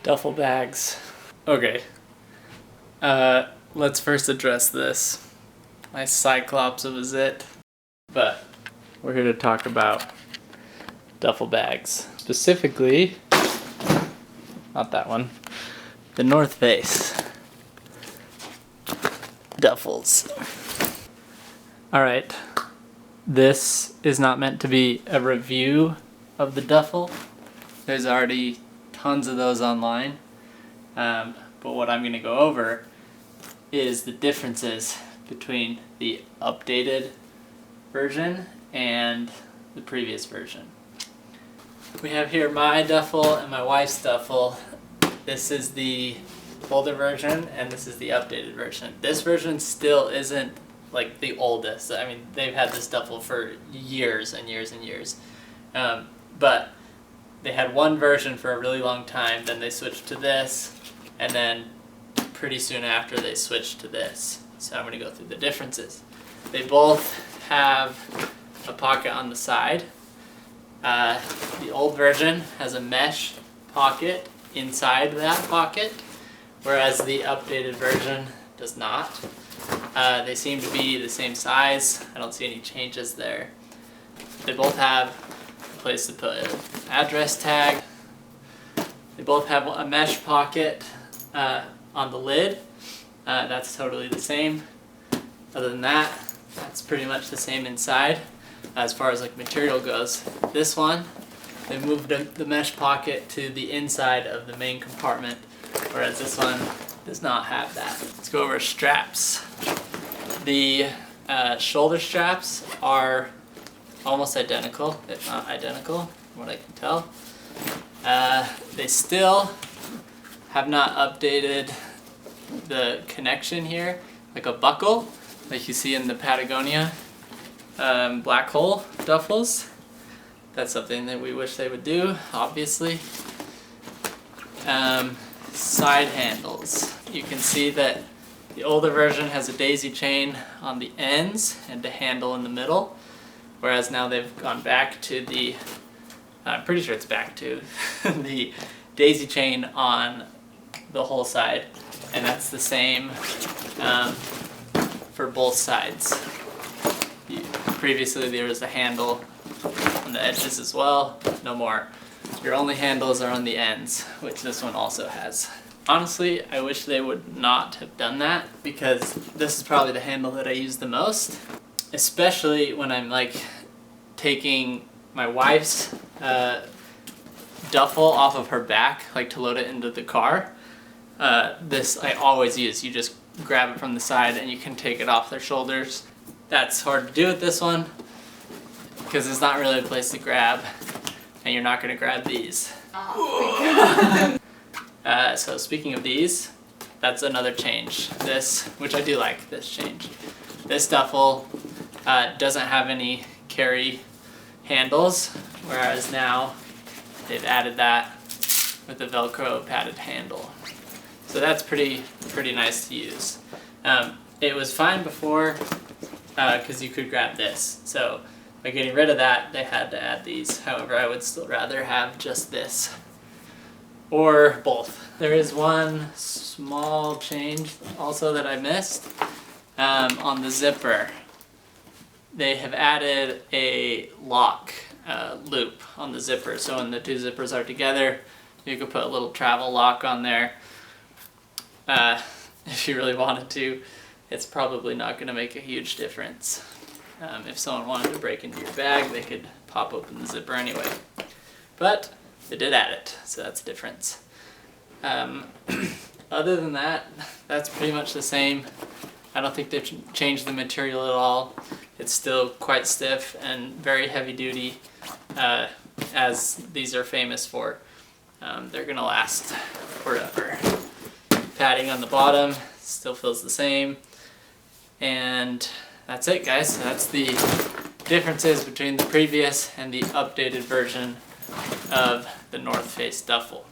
Duffel bags. Okay. Let's first address this. My cyclops of a zit. But we're here to talk about duffel bags. Specifically, not that one, the North Face duffels. Alright, this is not meant to be a review of the duffel. There's already tons of those online. But what I'm going to go over is the differences between the updated version and the previous version. We have here my duffel and my wife's duffel. This is the older version and this is the updated version. This version still isn't like the oldest. I mean, they've had this duffel for years and years and years. But they had one version for a really long time, then they switched to this, and then pretty soon after they switched to this. So I'm going to go through the differences. They both have a pocket on the side. The old version has a mesh pocket inside that pocket, whereas the updated version does not. They seem to be the same size. I don't see any changes there. They both have a place to put an address tag. They both have a mesh pocket on the lid. That's totally the same. Other than that, that's pretty much the same inside. As far as like material goes, this one, they moved the mesh pocket to the inside of the main compartment, whereas this one does not have that. Let's go over straps. The shoulder straps are almost identical, if not identical, from what I can tell. They still have not updated the connection here, like a buckle, like you see in the Patagonia black hole duffels. That's something that we wish they would do, obviously. Side handles. You can see that the older version has a daisy chain on the ends and a handle in the middle, whereas now they've gone back to the, I'm pretty sure it's back to the daisy chain on the whole side, and that's the same for both sides. Previously there was a handle on the edges as well. No more. Your only handles are on the ends, which this one also has. Honestly, I wish they would not have done that, because this is probably the handle that I use the most, especially when I'm like taking my wife's duffel off of her back, like to load it into the car. This I always use. You just grab it from the side and you can take it off their shoulders. That's hard to do with this one because there's not really a place to grab, and you're not going to grab these. So speaking of these, that's another change. This, which I do like this change. This duffel doesn't have any carry handles, whereas now they've added that with the Velcro padded handle. So that's pretty nice to use. It was fine before because you could grab this. So by getting rid of that, they had to add these. However, I would still rather have just this. Or both. There is one small change also that I missed on the zipper. They have added a lock loop on the zipper. So when the two zippers are together, you could put a little travel lock on there. If you really wanted to. It's probably not going to make a huge difference. If someone wanted to break into your bag, they could pop open the zipper anyway. But they did add it, so that's a difference. Other than that, that's pretty much the same. I don't think they've changed the material at all. It's still quite stiff and very heavy duty, as these are famous for. They're going to last forever. Padding on the bottom still feels the same. And that's it, guys. That's the differences between the previous and the updated version of the North Face duffel.